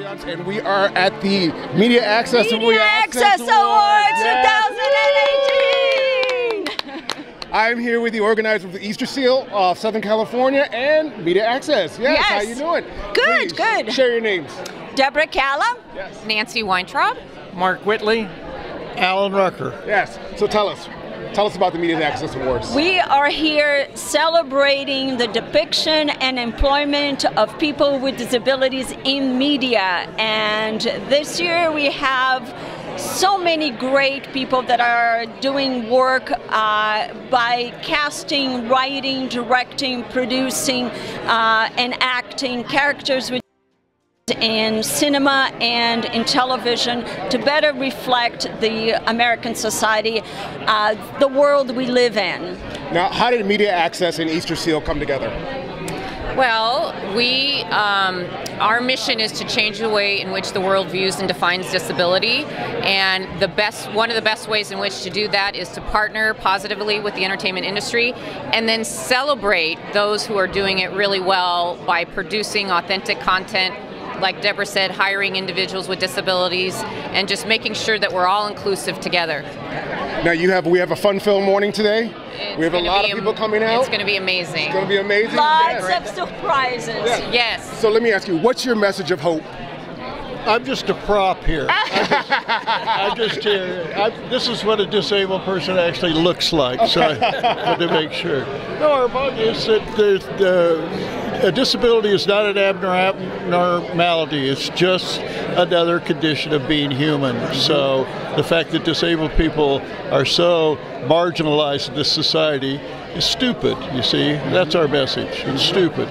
And we are at the Media Access Awards Yes. 2018. I'm here with the organizer of the Easter Seal of Southern California and Media Access. Yes. How you doing? Good, Please good. Share your names. Deborah Callum. Yes. Nancy Weintraub. Mark Whitley. Alan Rucker. Yes. So tell us about the Media Access Awards. We are here celebrating the depiction and employment of people with disabilities in media. And this year we have so many great people that are doing work by casting, writing, directing, producing, and acting characters with in cinema and in television to better reflect the American society, the world we live in. Now, how did Media Access and Easter Seal come together? Well, our mission is to change the way in which the world views and defines disability, and one of the best ways in which to do that is to partner positively with the entertainment industry and then celebrate those who are doing it really well by producing authentic content, like Deborah said, hiring individuals with disabilities, and just making sure that we're all inclusive together. Now we have a fun-filled morning today. We have a lot of people coming out. It's going to be amazing. It's going to be amazing. Lots of surprises. Yes. So let me ask you, what's your message of hope? I'm just a prop here. I'm just here. This is what a disabled person actually looks like, so I want to make sure. No, our body is that a disability is not an abnormality. It's just another condition of being human. So the fact that disabled people are so marginalized in this society is stupid, you see. That's our message. It's stupid.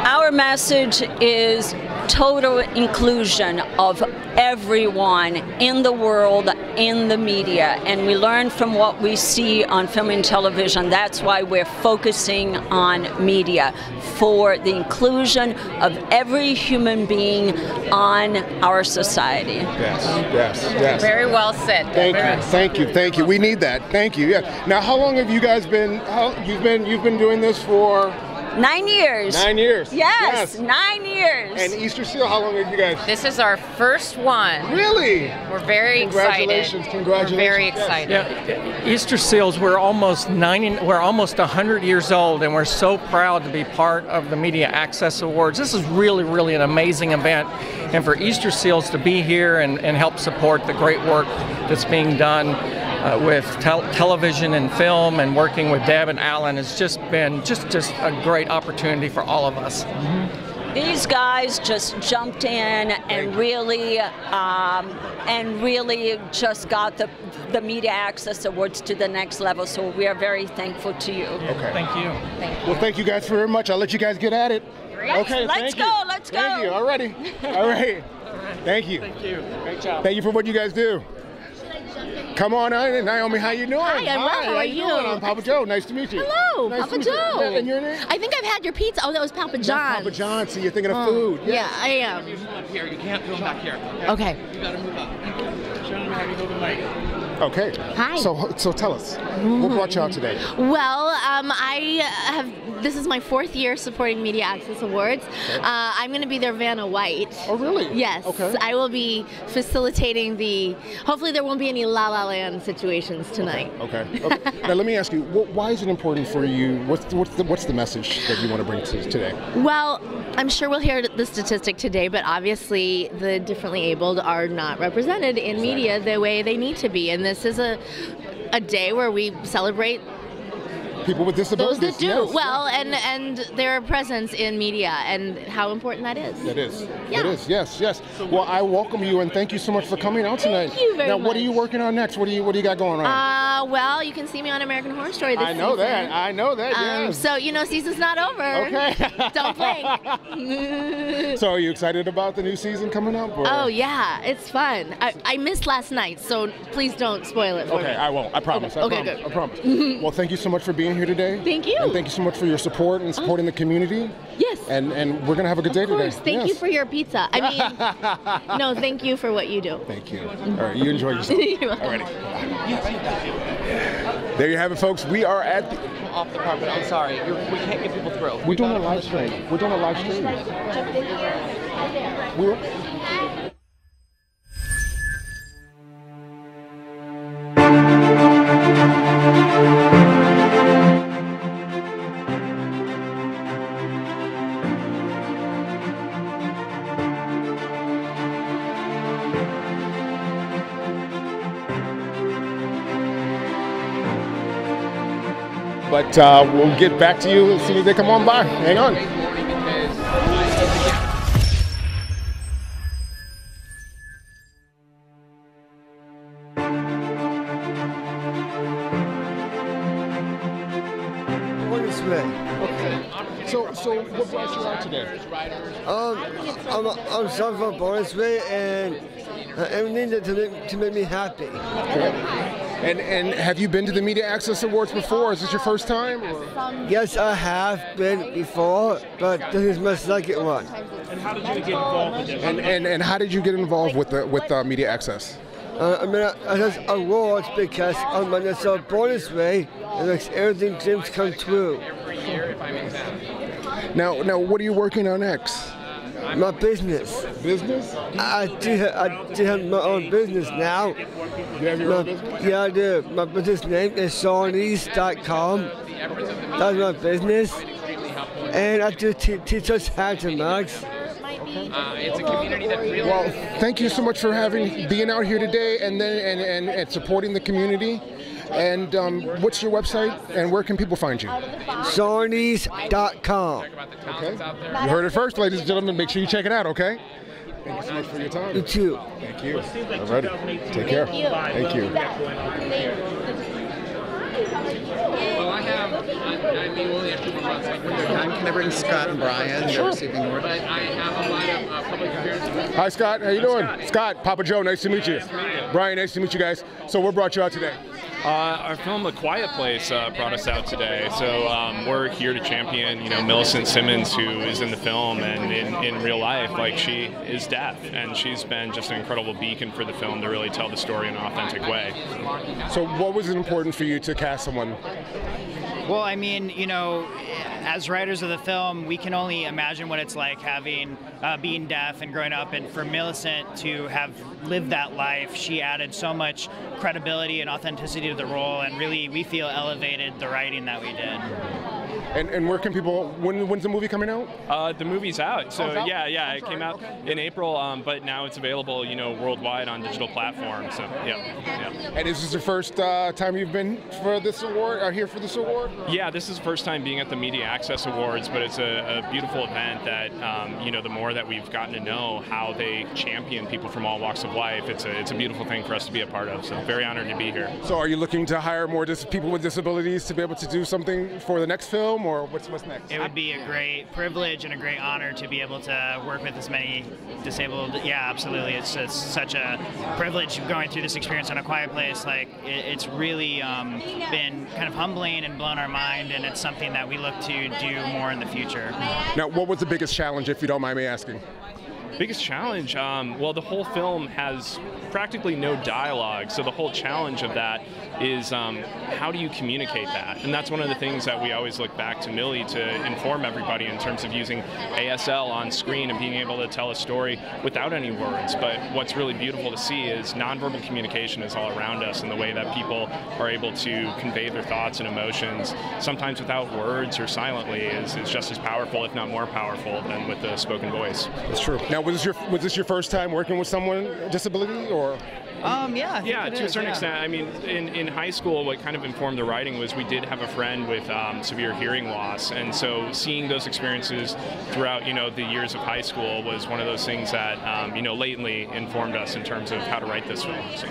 Our message is total inclusion of everyone in the world, in the media, and we learn from what we see on film and television. That's why we're focusing on media, for the inclusion of every human being on our society. Yes. Very well said. Thank you. We need that. Thank you. Yeah. Now, how long have you guys been? You've been doing this for? 9 years. 9 years. Yes, 9 years. And Easter Seal, how long have you guys? This is our first one. Really? We're very excited. Congratulations. We're very excited. Yeah, Easter Seals, we're almost 100 years old, and we're so proud to be part of the Media Access Awards. This is really an amazing event, and for Easter Seals to be here and help support the great work that's being done with television and film, and working with Deb and Alan has just been just a great opportunity for all of us. These guys just jumped in and really just got the Media Access Awards to the next level. So we are very thankful to you. Okay. Thank you. Well, thank you guys very much. I'll let you guys get at it. Great. Okay. Let's go. Let's go. Thank you. All right. Thank you. Thank you. Great job. Thank you for what you guys do. Come on in, Naomi. How you doing? Hi, I'm well. How are you? Doing? I'm Papa Joe. Nice to meet you. Hello, nice Papa Joe. And your name? I think I've had your pizza. Oh, that was Papa John's. Papa John's. So you're thinking of food. Yes. Yeah, I am. Here, you can't go back here. Okay. You gotta move up. Show them how you hold the mic. Okay. Hi. So tell us, what brought you out today? Well, this is my 4th year supporting Media Access Awards. Okay. I'm going to be their Vanna White. Oh, really? Yes. Okay. I will be facilitating hopefully there won't be any La La Land situations tonight. Okay. Now let me ask you, why is it important for you? What's the message that you want to bring to today? Well, I'm sure we'll hear the statistic today, but obviously the differently abled are not represented in media the way they need to be, and this is a day where we celebrate people with disabilities. Those that do. Yes, well, and their presence in media and how important that is. That is. Yeah. It is. Yes. Well, I welcome you and thank you so much for coming out tonight. Thank you very much. Now, what are you working on next? What do you got going on? Well, you can see me on American Horror Story this season. I know that. Yes. So season's not over. Okay. Don't blink. So, are you excited about the new season coming up? Or? Oh yeah, it's fun. I missed last night, so please don't spoil it for me. Okay, I won't. I promise. Okay, good. I promise. Well, thank you so much for being here today. Thank you. And thank you so much for your support and supporting the community. Yes. And we're going to have a good day today. Thank you for your pizza. I mean, no, thank you for what you do. Thank you. All right, you enjoy yourself. All right. There you have it, folks. We are at the off the carpet. I'm sorry. We can't get people through. We're doing a live stream. We're doing a live stream. But we'll get back to you as soon as they come on by. Hang on. Okay. So what brought you out today? I'm sorry for bonus way and everything to make me happy. Okay. And have you been to the Media Access Awards before? Is this your first time? Or? Yes, I have been before, but this is my second one. And how did you get involved with it? And how did you get involved with Media Access? I just awards because I'm on the bonus way and makes everything dreams come true. Now, what are you working on next? My business. Business? I do have my own business now. You have your own business? Yeah, I do. My business name is Sawneys.com. That's my business. And I do teach us how to mugs. It's a community that really. Well, thank you so much for being out here today and supporting the community. And what's your website and where can people find you? Sawneys.com. Okay. You heard it first, ladies and gentlemen. Make sure you check it out, okay? Thank you so much for your time. You too. Thank you. All righty. Take care. Thank you. Well, Can I bring Scott and Brian? Sure. Receiving award? but I have a lot of public appearances. Hi, Scott. How you doing? Scott, Papa Joe. Nice to meet you. Brian, nice to meet you guys. So what brought you out today? Our film A Quiet Place brought us out today, so we're here to champion, Millicent Simmons, who is in the film, and in real life, like, she is deaf, and she's been just an incredible beacon for the film to really tell the story in an authentic way. So what was it important for you to cast someone? Well, I mean, as writers of the film, we can only imagine what it's like having being deaf and growing up. And for Millicent to have lived that life, she added so much credibility and authenticity to the role, and really, we feel elevated the writing that we did. And where can people? When's the movie coming out? The movie's out. So it's out? yeah, it came out in April, but now it's available, worldwide on digital platforms. So yeah. And is this the first time you've been for this award? Or here for this award? Yeah, this is the first time being at the Media Access Awards, but it's a beautiful event that the more that we've gotten to know how they champion people from all walks of life, it's a beautiful thing for us to be a part of. So very honored to be here. So are you looking to hire more people with disabilities to be able to do something for the next film, or what's next? It would be a great privilege and a great honor to be able to work with as many disabled. Yeah, absolutely. It's such a privilege going through this experience on A Quiet Place. Like, it's really been kind of humbling and blown our mind, and it's something that we look to do more in the future. Now, what was the biggest challenge, if you don't mind me asking? Biggest challenge? Well, the whole film has practically no dialogue, so the whole challenge of that is how do you communicate that? And that's one of the things that we always look back to Millie to inform everybody in terms of using ASL on screen and being able to tell a story without any words. But what's really beautiful to see is nonverbal communication is all around us, and the way that people are able to convey their thoughts and emotions, sometimes without words or silently, is just as powerful, if not more powerful, than with the spoken voice. That's true. Now, was this your first time working with someone with disability, or? Yeah, to a certain extent. I mean, in high school, what kind of informed the writing was we did have a friend with severe hearing loss, and so seeing those experiences throughout, the years of high school was one of those things that, latently informed us in terms of how to write this film. So.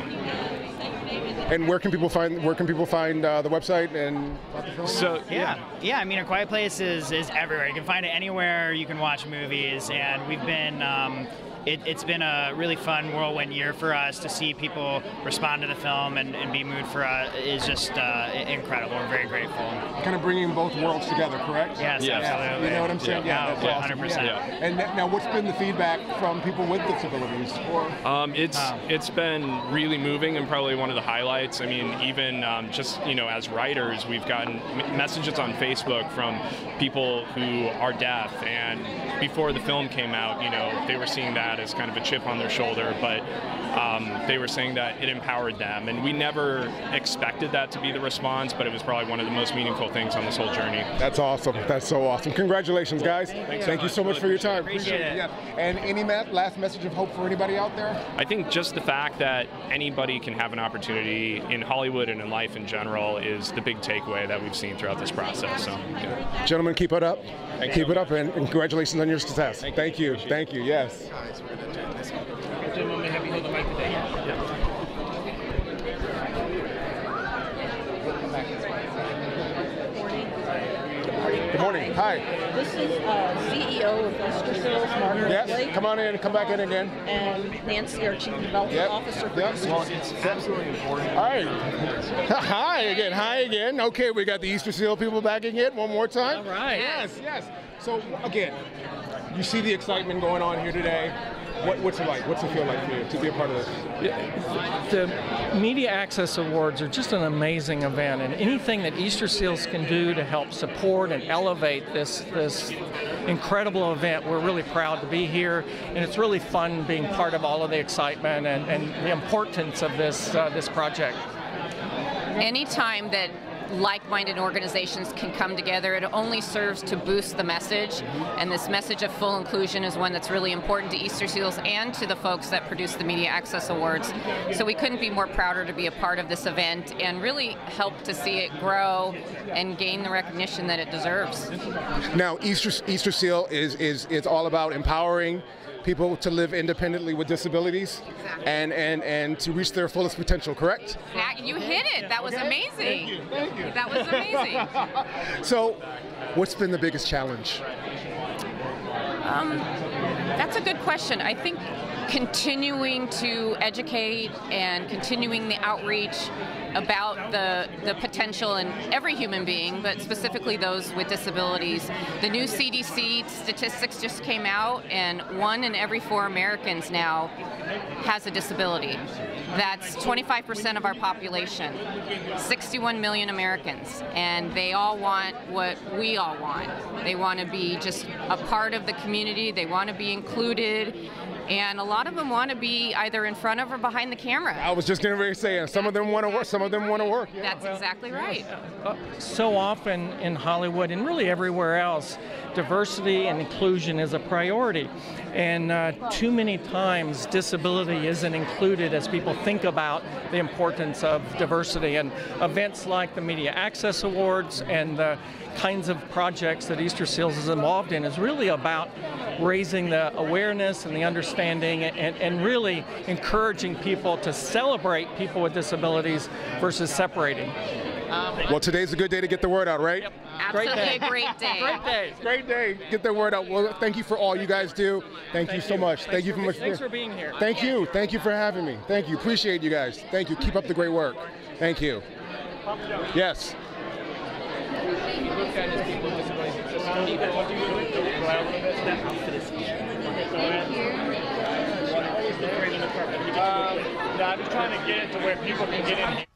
And where can people find the website and? So yeah. I mean, A Quiet Place is everywhere. You can find it anywhere you can watch movies, and we've been it's been a really fun whirlwind year for us. To see people respond to the film and be moved for us is just incredible. We're very grateful. Kind of bringing both worlds together, correct? Yes, absolutely. You know what I'm saying? Yeah, that's awesome. 100%. Yeah. And now, what's been the feedback from people with disabilities? It's been really moving and probably one of the highlights. I mean, even just as writers, we've gotten messages on Facebook from people who are deaf, and before the film came out, they were seeing that as kind of a chip on their shoulder, but they were saying that it empowered them, and we never expected that to be the response, but it was probably one of the most meaningful things on this whole journey. That's awesome. That's so awesome. Congratulations, guys. Thank you so much for your time. Appreciate it. Yeah. And any last message of hope for anybody out there? I think just the fact that anybody can have an opportunity in Hollywood and in life in general is the big takeaway that we've seen throughout this process. So, yeah. Gentlemen, keep it up. Keep it up, and congratulations on your success. Thank you. Thank you. Yes. Gentlemen, have you held the mic today? Good morning. Hi. This is CEO of Easter Sales, Margaret Yes. Blake. Come on in. Come back in again. And Nancy, our Chief Development Officer for Easter Well, it's absolutely important. All right. Hi again. Hi again. Okay, we got the Easter Seal people back again one more time. All right. Yes. Yes. So again, you see the excitement going on here today. What's it like? What's it feel like for you to be a part of this? The Media Access Awards are just an amazing event, and anything that Easter Seals can do to help support and elevate this incredible event, we're really proud to be here, and it's really fun being part of all of the excitement and the importance of this project. Anytime that like-minded organizations can come together, it only serves to boost the message, and this message of full inclusion is one that's really important to Easter Seals and to the folks that produce the Media Access Awards. So we couldn't be more prouder to be a part of this event and really help to see it grow and gain the recognition that it deserves. Now, Easter Seal is all about empowering people to live independently with disabilities and to reach their fullest potential, correct? You hit it. That was amazing. Thank you. That was amazing. So, what's been the biggest challenge? That's a good question. I think continuing to educate and continuing the outreach about the potential in every human being, but specifically those with disabilities. The new CDC statistics just came out, and 1 in every 4 Americans now has a disability. That's 25% of our population, 61 million Americans, and they all want what we all want. They want to be just a part of the community, they want to be included, and a lot of them want to be either in front of or behind the camera. I was just going to say, some of them want to work, some of them want to work. Yeah. That's exactly right. So often in Hollywood and really everywhere else, diversity and inclusion is a priority. And too many times disability isn't included as people think about the importance of diversity. And events like the Media Access Awards and the kinds of projects that Easter Seals is involved in is really about raising the awareness and the understanding and really encouraging people to celebrate people with disabilities versus separating. Well, today's a good day to get the word out, right? Yep. Absolutely a great day. Great day. Great day. Get the word out. Well, thank you for all you guys do. Thank you so much. Thank you so much. Thanks for being here. Thank you. Thank you for having me. Thank you. Appreciate you guys. Thank you. Keep up the great work. Thank you. Yes. I'm just trying to get it to where people can get in here.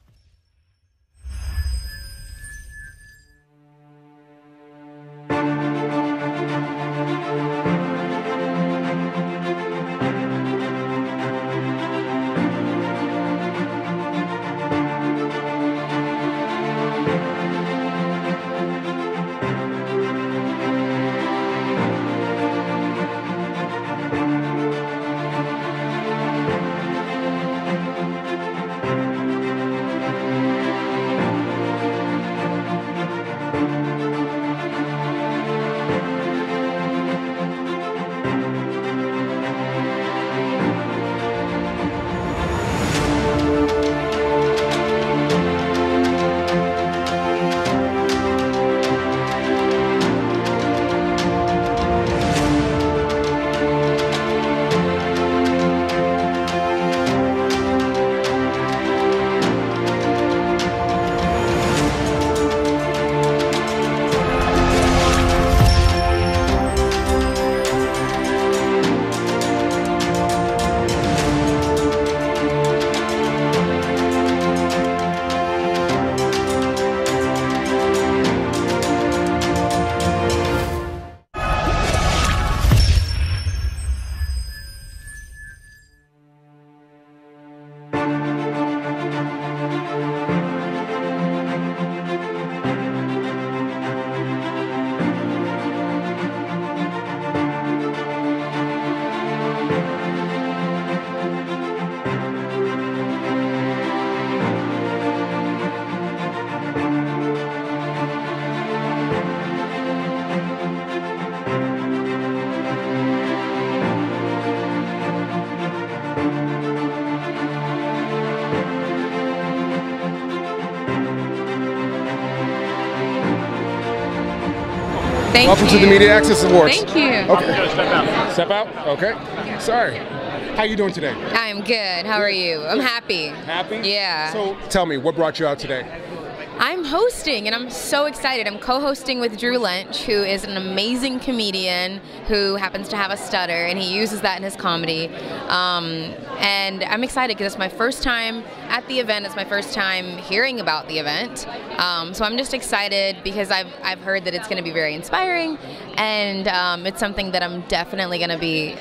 Thank Welcome you. to the Media Access Awards. Thank you. Okay. Step out. Okay. Sorry. How you doing today? I'm good. How are you? I'm happy. Happy? Yeah. So tell me, what brought you out today? I'm hosting, and I'm so excited. I'm co-hosting with Drew Lynch, who is an amazing comedian who happens to have a stutter, and he uses that in his comedy. And I'm excited because it's my first time at the event. It's my first time hearing about the event. So I'm just excited because I've heard that it's going to be very inspiring, and it's something that I'm definitely going to be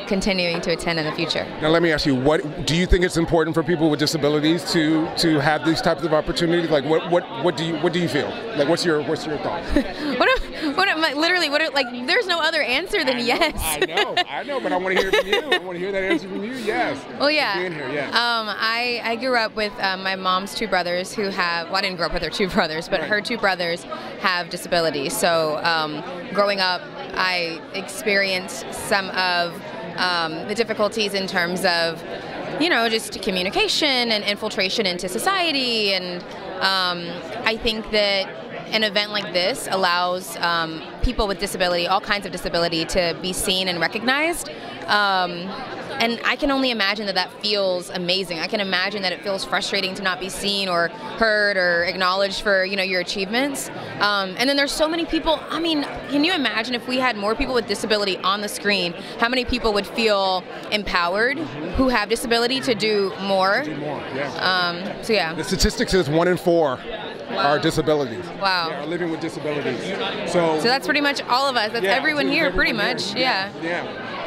continuing to attend in the future. Now let me ask you, what do you think it's important for people with disabilities to have these types of opportunities? Like what do you feel? Like what's your thought? There's no other answer than yes. I know, but I want to hear it from you. I want to hear that answer from you. Yes. Well, yeah. Being here, yeah. I grew up with my mom's two brothers who have. Well, I didn't grow up with her two brothers, but her two brothers have disabilities. So growing up, I experienced some of the difficulties in terms of, just communication and infiltration into society. And I think that an event like this allows people with disability, all kinds of disability, to be seen and recognized. And I can only imagine that feels amazing. I can imagine that it feels frustrating to not be seen or heard or acknowledged for, your achievements. And then there's so many people. I mean, can you imagine if we had more people with disability on the screen, how many people would feel empowered who have disability to do more? So yeah. The statistics is 1 in 4 are disabilities. Wow. Are living with disabilities. So that's pretty much all of us. That's everyone here, pretty much. Yeah.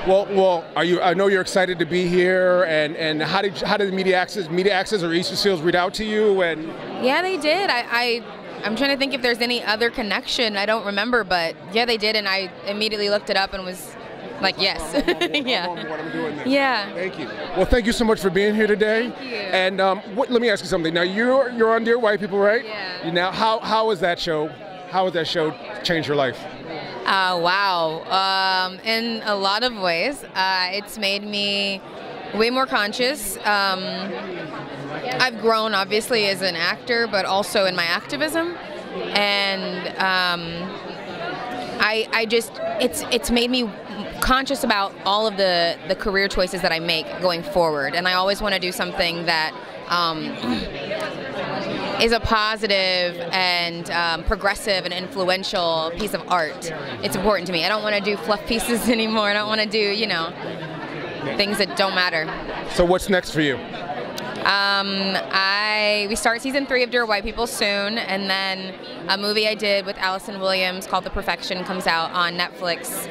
Well, I know you're excited to be here, and how did the Media Access or Easter Seals reach out to you? And yeah, they did. I'm trying to think if there's any other connection. I don't remember, but yeah, they did, and I immediately looked it up and was like, yes. Yeah. What I'm doing there. Yeah. Thank you. Well, thank you so much for being here today. Thank you. And let me ask you something. Now you're on Dear White People, right? Yeah. Now, how was that show? How has that show changed your life? Wow. In a lot of ways. It's made me way more conscious. I've grown, obviously, as an actor, but also in my activism. And it's made me conscious about all of the career choices that I make going forward. And I always want to do something that is a positive and progressive and influential piece of art. It's important to me. I don't want to do fluff pieces anymore. I don't want to do, things that don't matter. So what's next for you? We start season 3 of Dear White People soon, and then a movie I did with Allison Williams called The Perfection comes out on Netflix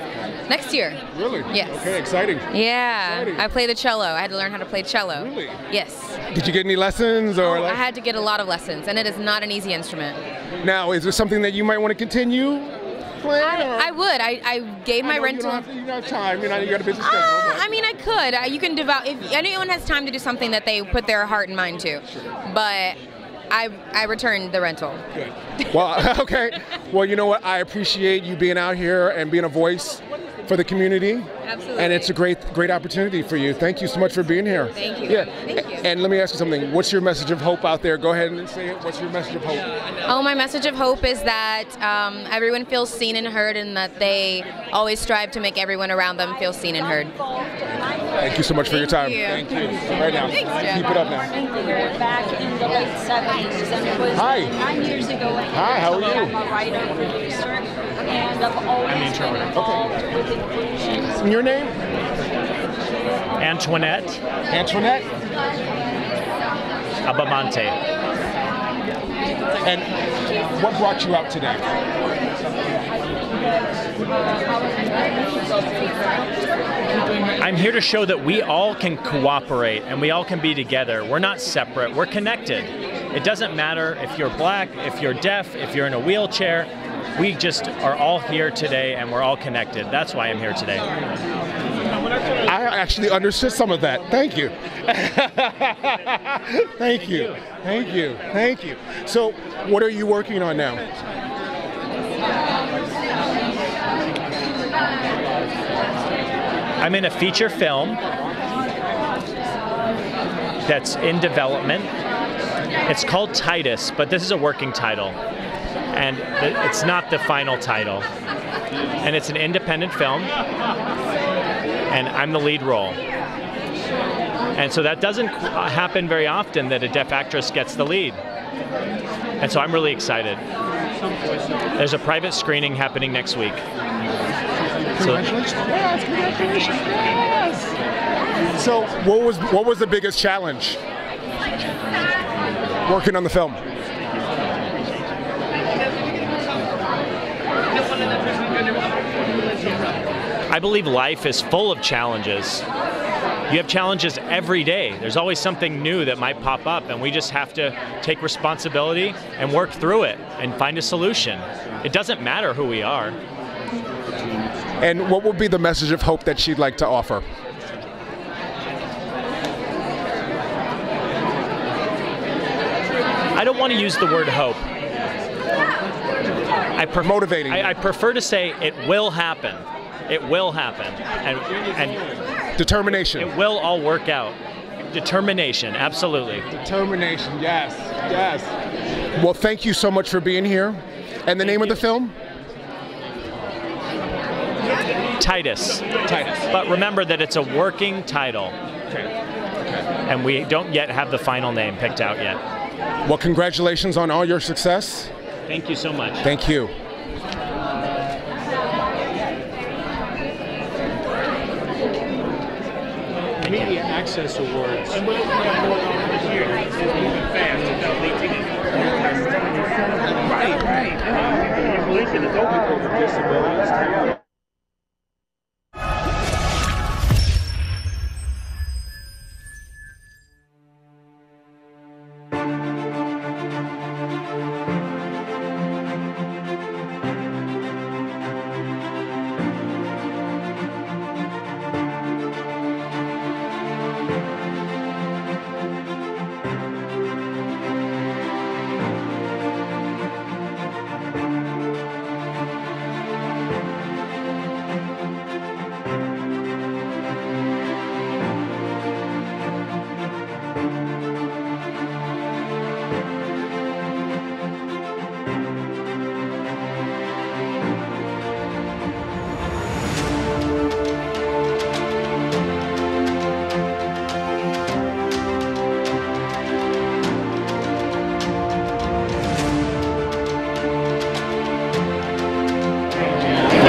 next year. Really? Yes. Okay, exciting. Yeah. Exciting. I play the cello. I had to learn how to play cello. Really? Yes. Did you get any lessons or? I had to get a lot of lessons, and it is not an easy instrument. Now, is there something that you might want to continue playing? I would. I gave my rental. You don't have time. You got a busy schedule. I mean, I could. You can devote. If anyone has time to do something that they put their heart and mind to, but I returned the rental. Good. Well, okay. Well, you know what? I appreciate you being out here and being a voice for the community. Absolutely. And it's a great opportunity for you. Thank you so much for being here. Thank you. Yeah. Thank you. And let me ask you something. What's your message of hope out there? Go ahead and say it. What's your message of hope? Oh, my message of hope is that everyone feels seen and heard, and that they always strive to make everyone around them feel seen and heard. Thank you so much for your time. Thank you. Right now. Thanks, Keep it up now. Back in the late 70s, and it was Hi. 9 years ago. Hi, how are you? I'm a writer, producer, and I've always been involved with inclusion. Your name? Antoinette. Antoinette? Abamante. And what brought you out today? I'm here to show that we all can cooperate and we all can be together. We're not separate, we're connected. It doesn't matter if you're black, if you're deaf, if you're in a wheelchair. We just are all here today and we're all connected. That's why I'm here today. I actually understood some of that. Thank you. Thank you. Thank you. Thank you. So, what are you working on now? I'm in a feature film that's in development. It's called Titus, but this is a working title. And it's not the final title. and it's an independent film, and I'm the lead role. And so that doesn't happen very often, that a deaf actress gets the lead. And so I'm really excited. There's a private screening happening next week. Congratulations. Yes, congratulations. Yes. So what was the biggest challenge working on the film? I believe life is full of challenges. You have challenges every day. There's always something new that might pop up, and we just have to take responsibility and work through it and find a solution. It doesn't matter who we are. And what would be the message of hope that she'd like to offer? I don't want to use the word hope. Motivating. I prefer to say it will happen. It will happen. And determination. It will all work out. Determination, absolutely. Determination, yes, yes. Well, thank you so much for being here. And the name of the film? Titus. Titus. But remember that it's a working title. Okay. And we don't yet have the final name picked out yet. Well, congratulations on all your success. Thank you so much. Thank you. Media Access Awards. And we'll have more on this year. It's moving fast. Right, right. You're blinking, it's open for disabilities.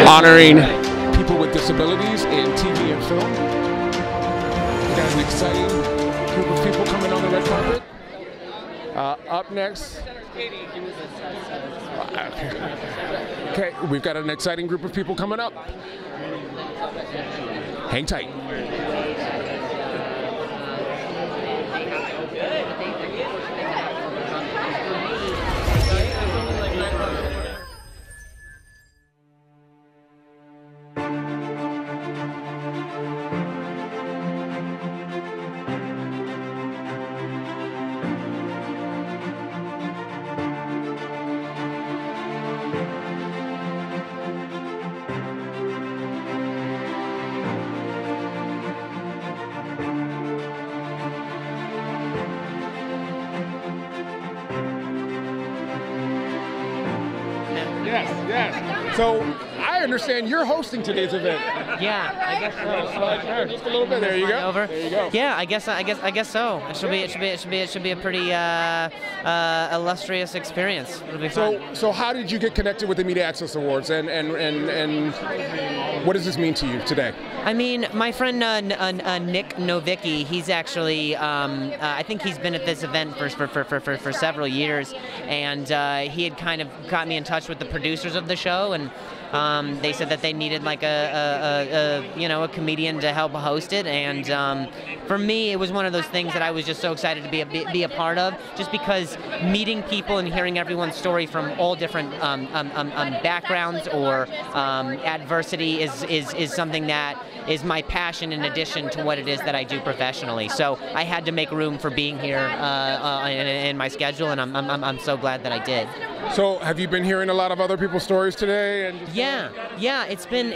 Honoring people with disabilities in TV and film. We've got an exciting group of people coming on the red carpet. Up next. Okay, we've got an exciting group of people coming up. Hang tight. Yes, yes. So I understand you're hosting today's event. Yeah, I guess so. Just a little bit. There you go. Over. There you go. Yeah, I guess so. It should be a pretty illustrious experience. It'll be fun. So how did you get connected with the Media Access Awards, and what does this mean to you today? I mean, my friend Nick Novicki, he's actually, I think he's been at this event for several years, and he had kind of got me in touch with the producers of the show, and they said that they needed like a comedian to help host it, and for me, it was one of those things that I was just so excited to be a part of, just because meeting people and hearing everyone's story from all different backgrounds or adversity is something that is my passion in addition to what it is that I do professionally. So I had to make room for being here in my schedule, and I'm so glad that I did. So have you been hearing a lot of other people's stories today? And Yeah. It's been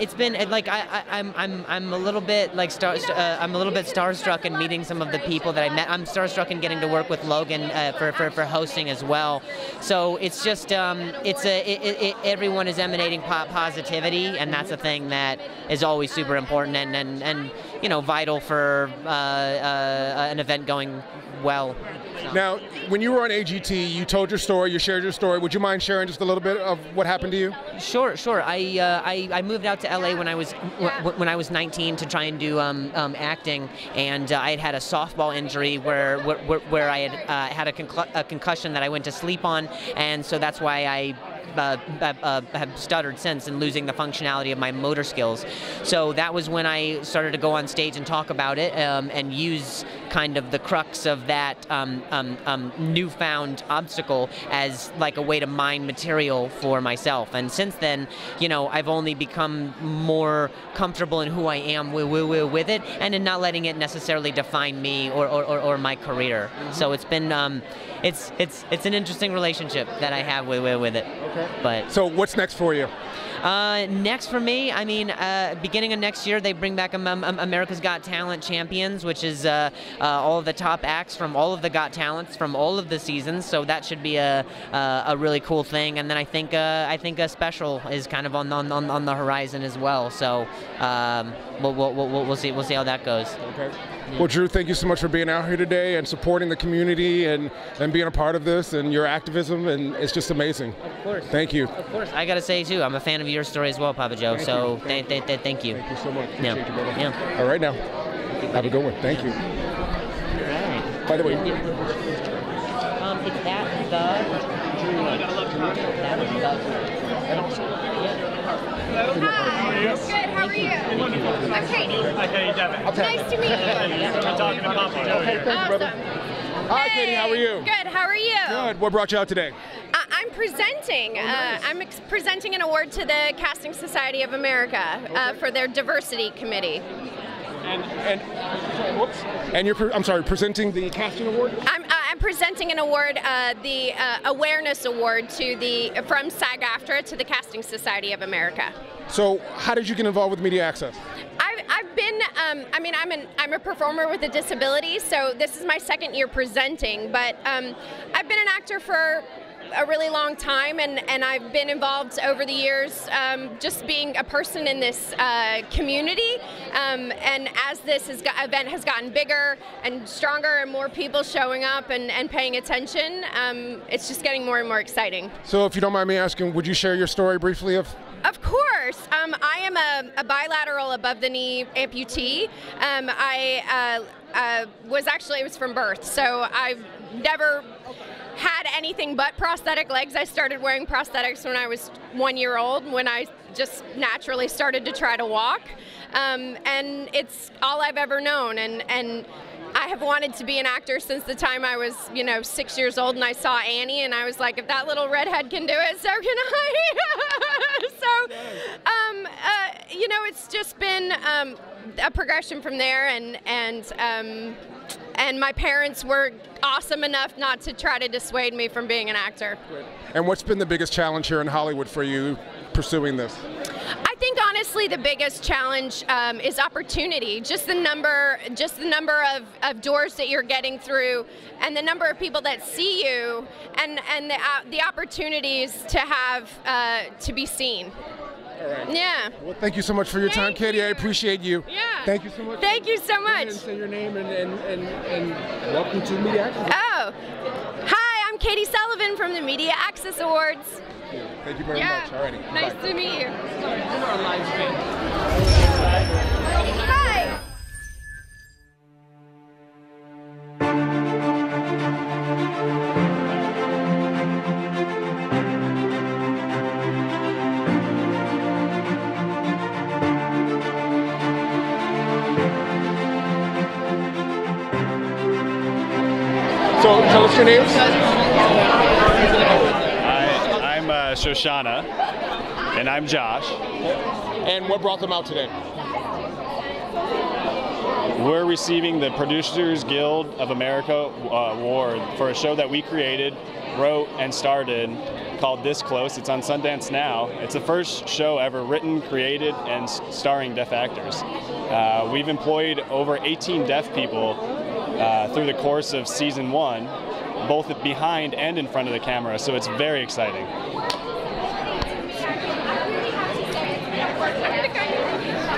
like I'm a little bit like I'm a little bit starstruck in meeting some of the people that I met. I'm starstruck in getting to work with Logan for hosting as well. So it's just everyone is emanating positivity, and that's a thing that is always super important and you know, vital for an event going well. Now, when you were on AGT, you told your story, you shared your story. Would you mind sharing just a little bit of what happened to you? Sure. I moved out to LA when I was 19 to try and do acting, and I had a softball injury where I had a concussion that I went to sleep on, and so that's why I have stuttered since and losing the functionality of my motor skills. So that was when I started to go on stage and talk about it and use kind of the crux of that newfound obstacle as like a way to mine material for myself. And since then, you know, I've only become more comfortable in who I am with it, and in not letting it necessarily define me or my career. So it's been it's an interesting relationship that I have with it. Okay. But so what's next for you? Next for me, I mean, beginning of next year, they bring back America's Got Talent Champions, which is all of the top acts from all of the Got Talents from all of the seasons. So that should be a really cool thing. And then I think a special is kind of on the horizon as well. So we'll see how that goes. Okay. Well, Drew, thank you so much for being out here today and supporting the community and being a part of this and your activism, and it's just amazing. Of course. Thank you. Of course. I got to say, too, I'm a fan of your story as well, Papa Joe, so thank you. Thank you so much. Yeah. Appreciate you, brother. Yeah. All right, now. Have a good one. Thank you. All right. By the way. It's at Good, how are you? I'm Katie. Hi, Katie. Nice to meet you. I'm talking to Papa Joe here. Thank you, brother. Hi, Katie. How are you? Good, how are you? Good. What brought you out today? I'm presenting. I'm presenting an award to the Casting Society of America for their diversity committee. And you're presenting the casting award? I'm presenting an award, the awareness award from SAG-AFTRA to the Casting Society of America. So how did you get involved with media access? I've been, I'm a performer with a disability, so this is my second year presenting, but I've been an actor for a really long time, and I've been involved over the years just being a person in this community, and as this event has gotten bigger and stronger and more people showing up and paying attention, it's just getting more and more exciting. So if you don't mind me asking, would you share your story briefly of? Of course. I am a bilateral above-the-knee amputee. It was from birth, so I've never had anything but prosthetic legs. I started wearing prosthetics when I was 1 year old, when I just naturally started to try to walk. And it's all I've ever known. And I have wanted to be an actor since the time I was, 6 years old, and I saw Annie, and I was like, if that little redhead can do it, so can I. It's just been a progression from there, and my parents were awesome enough not to try to dissuade me from being an actor. And what's been the biggest challenge here in Hollywood for you pursuing this? I think honestly the biggest challenge is opportunity. Just the number of doors that you're getting through, and the number of people that see you, and the opportunities to have to be seen. All right. Yeah. Well, thank you so much for your time, Katie. I appreciate you. Yeah. Thank you so much. Thank you so much. Say your name and welcome to Media Access. Oh, hi, I'm Katie Sullivan from the Media Access Awards. Thank you very much. All righty. Nice Bye. to meet you. Hi. So tell us your names. I'm Shoshana, and I'm Josh. And what brought them out today? We're receiving the Producers Guild of America award for a show that we created, wrote, and starred in called This Close. It's on Sundance now. It's the first show ever written, created, and starring deaf actors. We've employed over 18 deaf people through the course of season 1, both behind and in front of the camera, so it's very exciting.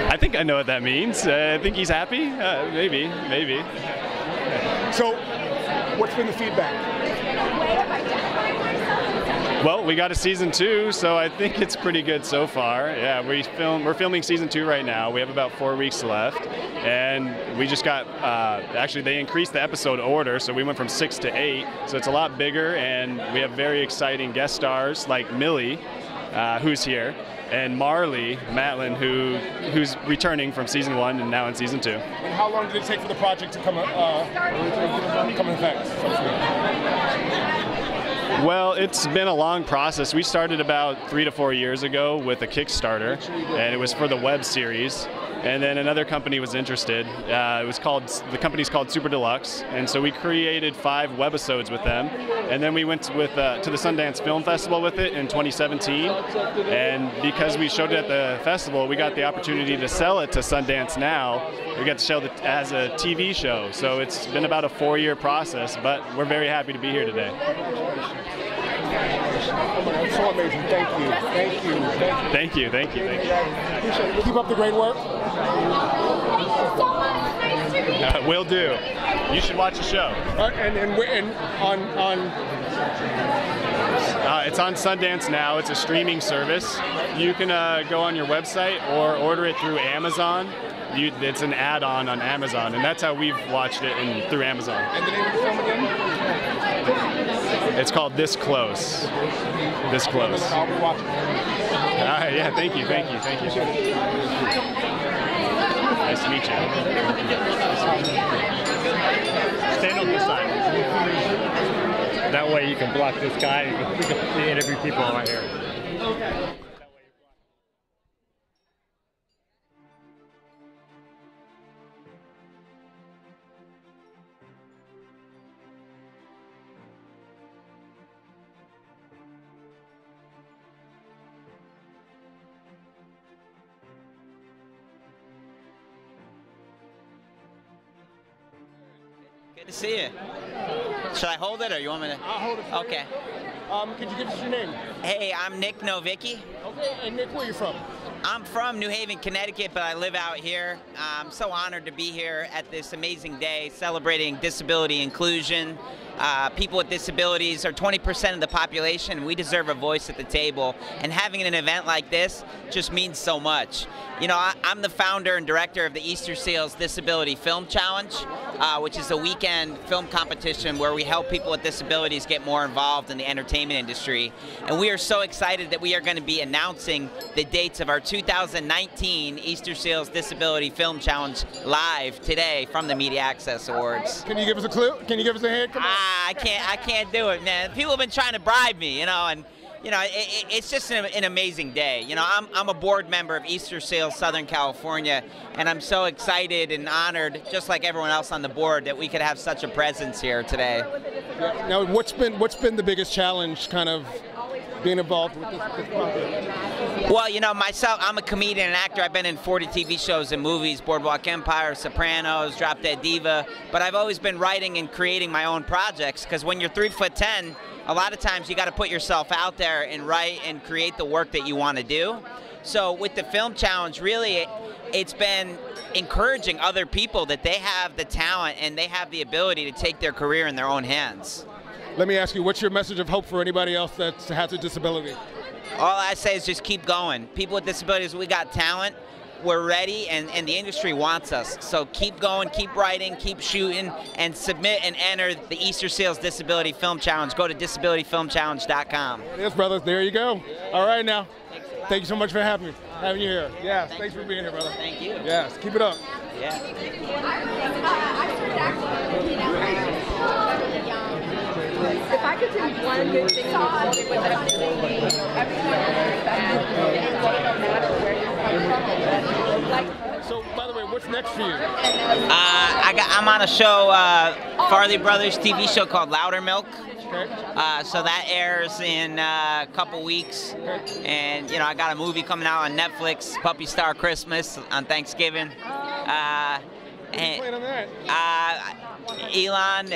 I think I know what that means. I think he's happy. Maybe. So, what's been the feedback? Well, we got a season 2, so I think it's pretty good so far. Yeah, we're filming season 2 right now. We have about 4 weeks left, and we just got actually they increased the episode order, so we went from 6 to 8. So it's a lot bigger, and we have very exciting guest stars like Millie, who's here, and Marley Matlin, who's returning from season 1 and now in season 2. And how long did it take for the project to come in effect? Well, it's been a long process. We started about 3 to 4 years ago with a Kickstarter, and it was for the web series. And then another company was interested. The company's called Super Deluxe, and so we created 5 webisodes with them. And then we went to the Sundance Film Festival with it in 2017. And because we showed it at the festival, we got the opportunity to sell it to Sundance Now. We got to show it as a TV show. So it's been about a 4-year process, but we're very happy to be here today. So amazing. Thank you. Keep up the great work. Will do. You should watch the show. It's on Sundance Now. It's a streaming service. You can go on your website or order it through Amazon. It's an add-on on Amazon, and that's how we've watched it through Amazon. And the name of the film again? It's called This Close. This Close. I'll be watching. Yeah, thank you. Nice to meet you. Stand on this side. That way you can block this guy and we can interview people right here. Good to see you. Should I hold it or you want me to? I'll hold it for Okay. you. Could you give us your name? Hey, I'm KNEKT. Okay, and Nick, where are you from? I'm from New Haven, Connecticut, but I live out here. I'm so honored to be here at this amazing day celebrating disability inclusion. People with disabilities are 20% of the population, and we deserve a voice at the table. And having an event like this just means so much. You know, I'm the founder and director of the Easter Seals Disability Film Challenge, which is a weekend film competition where we help people with disabilities get more involved in the entertainment industry. And we are so excited that we are going to be announcing the dates of our 2019 Easter Seals Disability Film Challenge live today from the Media Access Awards. Can you give us a clue? Can you give us a hint? Come on. I can't do it, man. People have been trying to bribe me, you know, and you know, it's just an amazing day. You know, I'm a board member of Easter Seals Southern California, and I'm so excited and honored, just like everyone else on the board, that we could have such a presence here today. Now, what's been the biggest challenge, kind of being involved with this project? Well, you know, myself, I'm a comedian and actor. I've been in 40 TV shows and movies, Boardwalk Empire, Sopranos, Drop Dead Diva, but I've always been writing and creating my own projects, because when you're 3'10", a lot of times you got to put yourself out there and write and create the work that you want to do. So with the film challenge, really, it's been encouraging other people that they have the talent and they have the ability to take their career in their own hands. Let me ask you, what's your message of hope for anybody else that has a disability? All I say is just keep going. People with disabilities, we got talent, we're ready, and the industry wants us. So keep going, keep writing, keep shooting, and submit and enter the Easter Seals Disability Film Challenge. Go to disabilityfilmchallenge.com. Yes, brothers, there you go. All right now. Thank you so much for having you here. Yes, thanks for being here, brother. Thank you. Yes, keep it up. Yeah. If I could do one good thing, it would definitely be everyone understands that it doesn't matter where you're from. So, by the way, what's next for you? I'm on a show, Farley Brothers TV show called Louder Milk. So that airs in a couple weeks, and I got a movie coming out on Netflix, Puppy Star Christmas on Thanksgiving. Elon,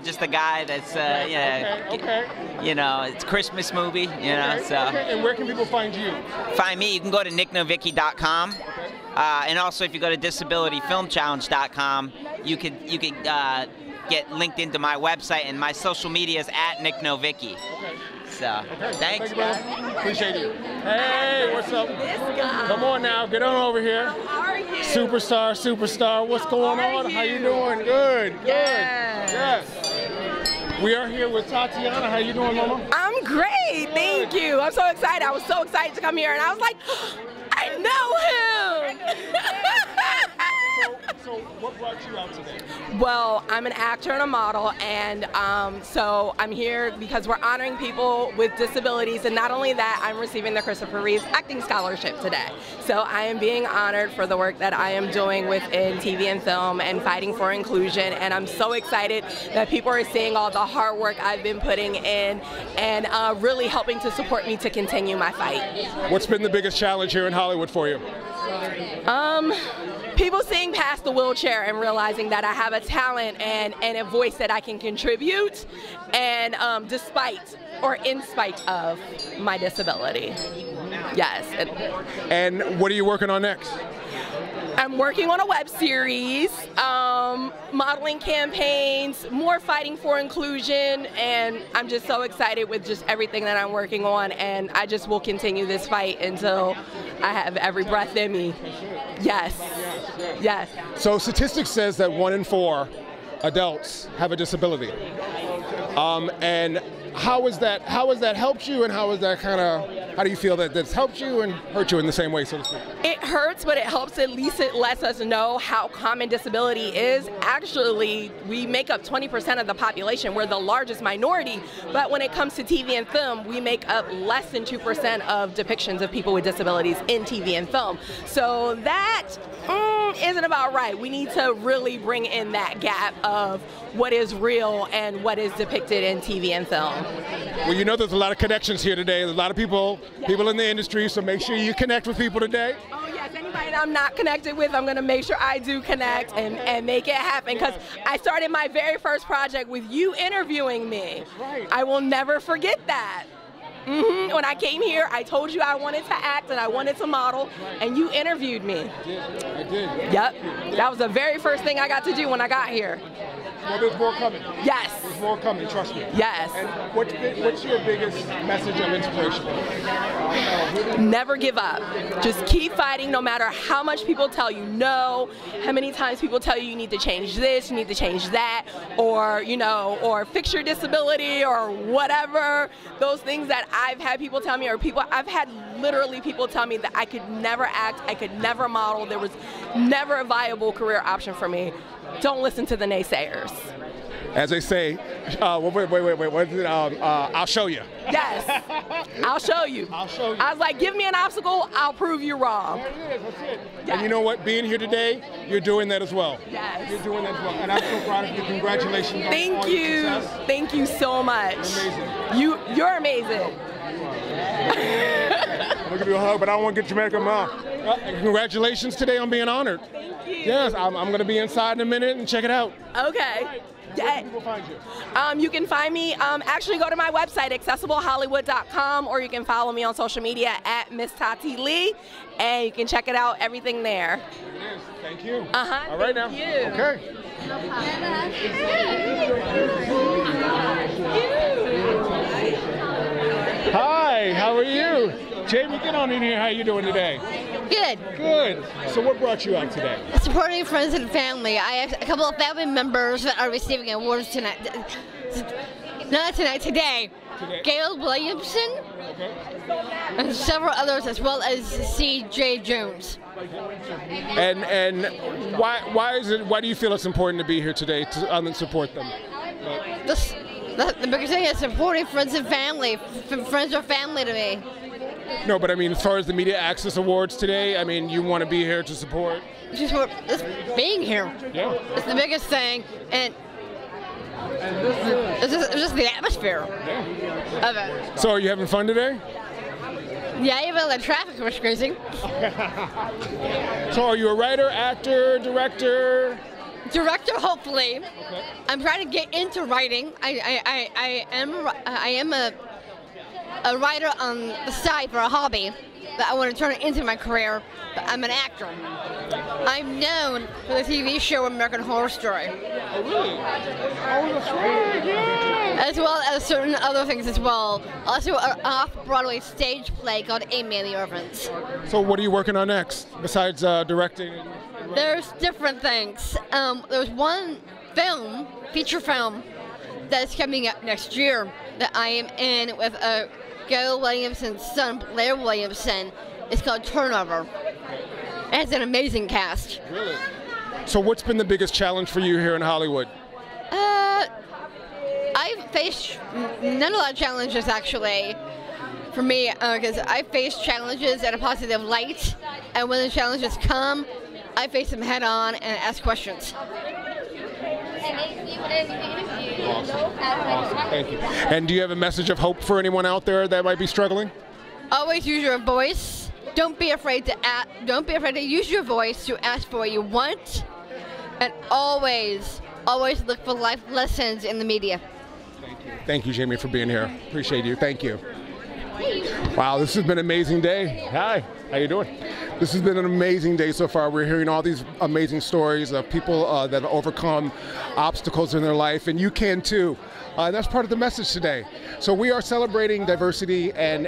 just a guy that's, it's a Christmas movie, So. And where can people find you? Find me. You can go to KNEKT.com, and also if you go to disabilityfilmchallenge.com, you could get linked into my website, and my social media is @NickNovicki. So, thanks. Thank you, brother. Appreciate you. Hey, what's up? Come on now, get on over here. How are you? Superstar, what's going on? How you doing? Good. Yes. We are here with Tatiana. How you doing, Mama? I'm great, thank you. I'm so excited. I was so excited to come here, and I was like, I know him. So what brought you out today? Well, I'm an actor and a model, and so I'm here because we're honoring people with disabilities, and not only that, I'm receiving the Christopher Reeves Acting Scholarship today. So I am being honored for the work that I am doing within TV and film and fighting for inclusion, and I'm so excited that people are seeing all the hard work I've been putting in and really helping to support me to continue my fight. What's been the biggest challenge here in Hollywood for you? People seeing past the wheelchair and realizing that I have a talent and a voice that I can contribute, and despite or in spite of my disability. Yes. And what are you working on next? I'm working on a web series, modeling campaigns, more fighting for inclusion, and I'm just so excited with just everything that I'm working on, and I just will continue this fight until I have every breath in me. Yes. So statistics says that 1 in 4 adults have a disability. And how has that helped you, and how do you feel that that's helped you and hurt you in the same way, so to speak? It hurts, but it helps. At least it lets us know how common disability is. Actually, we make up 20% of the population. We're the largest minority, but when it comes to TV and film, we make up less than 2% of depictions of people with disabilities in TV and film. So that isn't about right. We need to really bring in that gap of what is real and what is depicted in TV and film. Well, there's a lot of connections here today. There's a lot of people in the industry, so make sure you connect with people today. Oh yes, anybody that I'm not connected with, I'm gonna make sure I do connect and make it happen, because I started my very first project with you interviewing me. I will never forget that. When I came here, I told you I wanted to act and I wanted to model, and you interviewed me. I did. Yep. That was the very first thing I got to do when I got here. Well, there's more coming. Yes. There's more coming, trust me. Yes. And what's your biggest message of inspiration? Never give up. Just keep fighting no matter how much people tell you no, how many times people tell you need to change this, you need to change that, or, or fix your disability or whatever. Those things that I've had people tell me, or I've had literally people tell me that I could never act, I could never model, there was never a viable career option for me. Don't listen to the naysayers. As they say, wait, what is it? I'll show you. Yes, I'll show you. I'll show you. I was like, give me an obstacle, I'll prove you wrong. There it is, that's it. Yes. And you know what? Being here today, you're doing that as well. Yes. You're doing that as well. And I'm so proud of you. Congratulations. Thank you. Thank you so much. You're amazing. You're amazing. I'm gonna give you a hug, but I don't want to get Jamaican mom. Congratulations today on being honored. Thank you. Yes, I'm going to be inside in a minute and check it out. Okay. Where can people find you? You can find me, actually go to my website, accessiblehollywood.com, or you can follow me on social media @MissTatiLee, and you can check it out, everything there. It is. Thank you. Uh-huh. All right now. Thank you. Okay. Hi, how are you? Jamie, get on in here. How are you doing today? Good. Good. So what brought you out today? Supporting friends and family. I have a couple of family members that are receiving awards tonight. Not tonight, today. Gail Williamson, and several others, as well as C.J. Jones. And why do you feel it's important to be here today to support them? The biggest thing is supporting friends and family. Friends are family to me. No, but I mean, as far as the Media Access Awards today, I mean, you want to be here to support? Just being here. Yeah. It's the biggest thing, and it's just the atmosphere of it. So are you having fun today? Yeah, even the traffic was crazy. So are you a writer, actor, director? Director, hopefully. Okay. I'm trying to get into writing. I am a writer on the side for a hobby, but I want to turn it into my career. But I'm an actor. I'm known for the TV show American Horror Story. Oh, really? Oh, that's right. Yeah. As well as certain other things as well. Also, an off-Broadway stage play called Amy and the Orphans. So what are you working on next, besides directing? There's different things. There's one film, feature film, that's coming up next year that I am in with Gail Williamson's son, Blair Williamson. It's called Turnover. It has an amazing cast. Really? So what's been the biggest challenge for you here in Hollywood? I've faced not a lot of challenges actually for me, because I face challenges in a positive light, and when the challenges come, I face them head on and ask questions. Awesome. Thank you. And do you have a message of hope for anyone out there that might be struggling? Always use your voice. Don't be afraid to use your voice to ask for what you want, and always look for life lessons in the media. Thank you, Jamie, for being here. Appreciate you. Thank you. Wow, this has been an amazing day. Hi, how you doing? This has been an amazing day so far. We're hearing all these amazing stories of people that have overcome obstacles in their life, and you can too. And that's part of the message today. So we are celebrating diversity and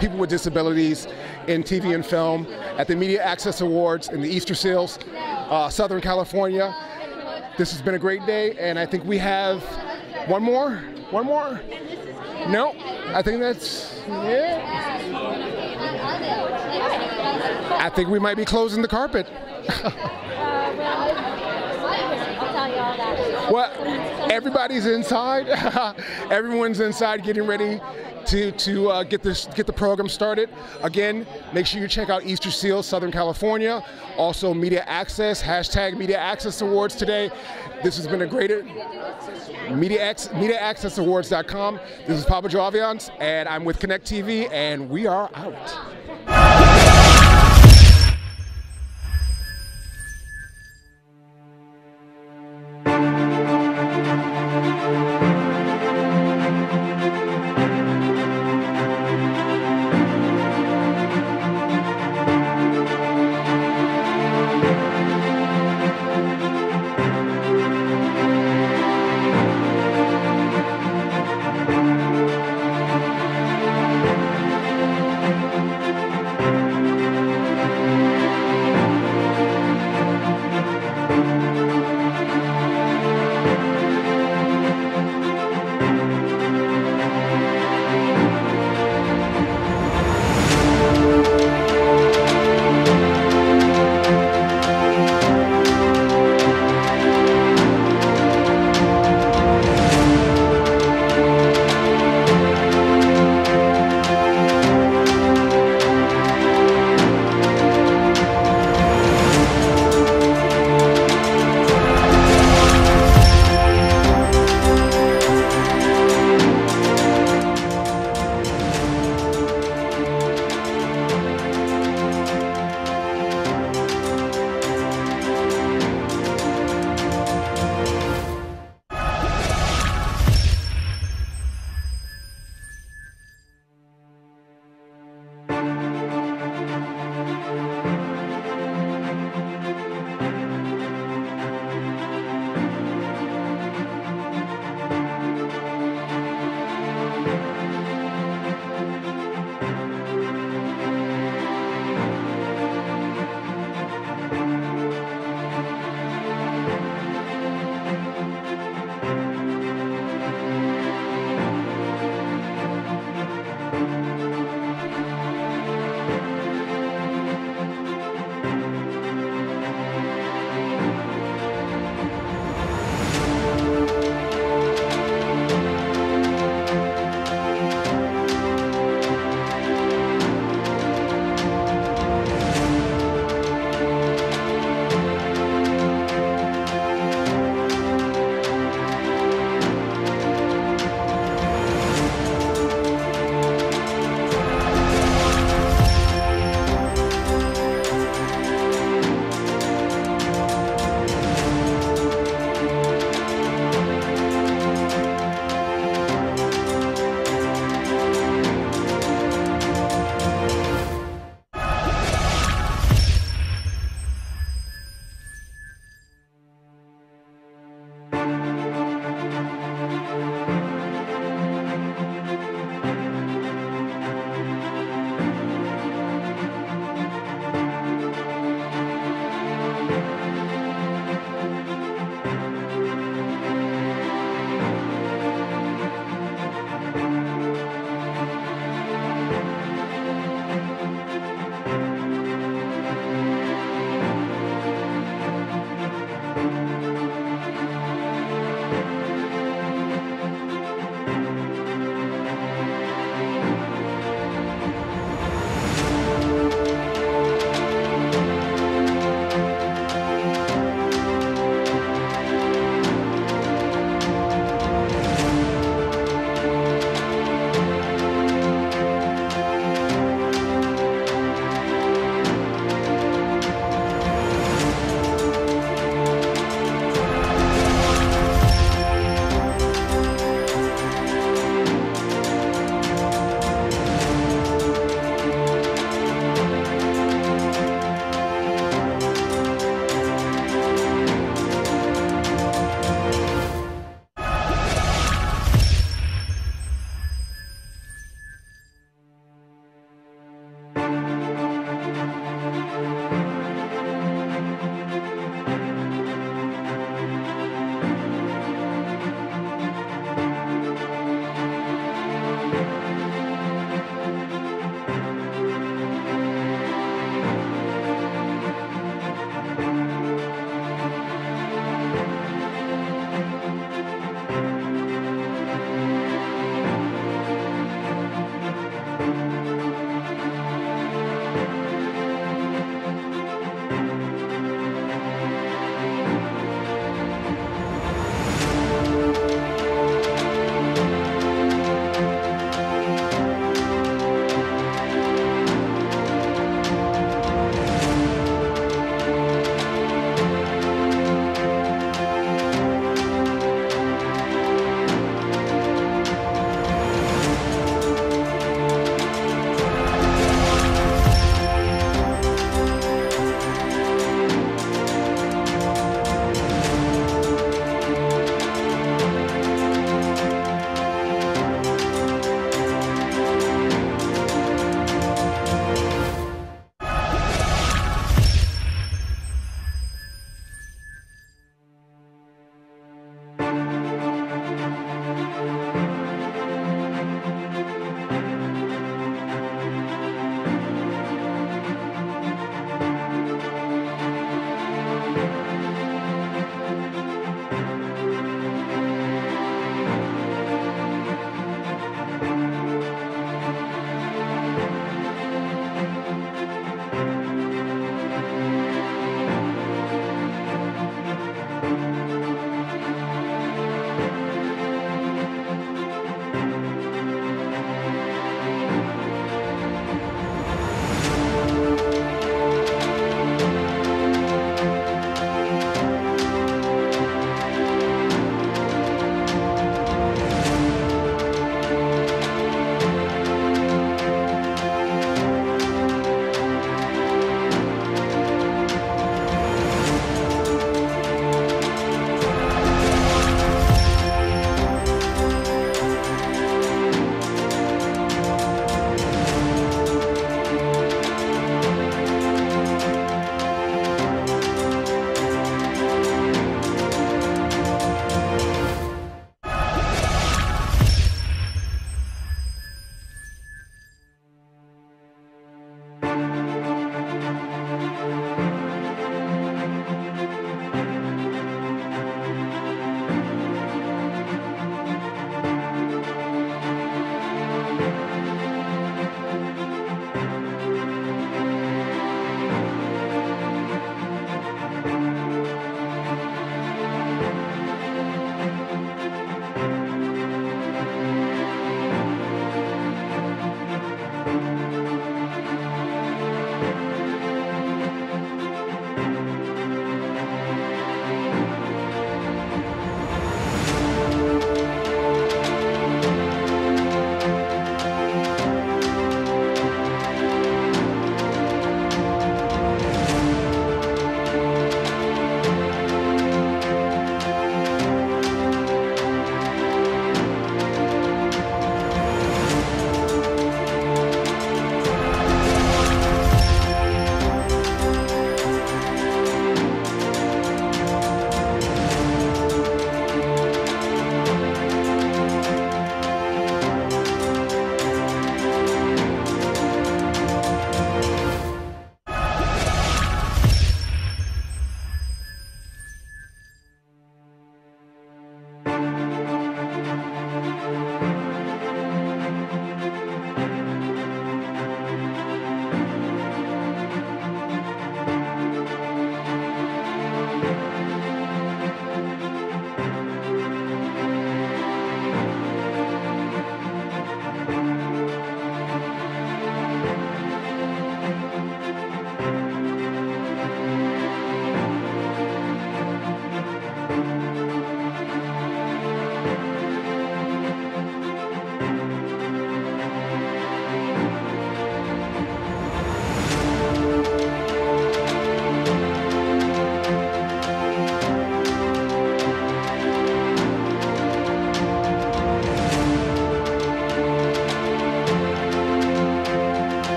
people with disabilities in TV and film at the Media Access Awards in the Easter Seals, Southern California. This has been a great day, and I think we have one more? One more? No, I think that's, yeah. I think we might be closing the carpet. Well, everybody's inside. Everyone's inside getting ready to get the program started. Again, make sure you check out Easter Seals, Southern California. Also Media Access, hashtag Media Access Awards today. This has been a great MediaAccessAwards.com. This is Papa Joe Aviance, and I'm with KNEKT TV, and we are out.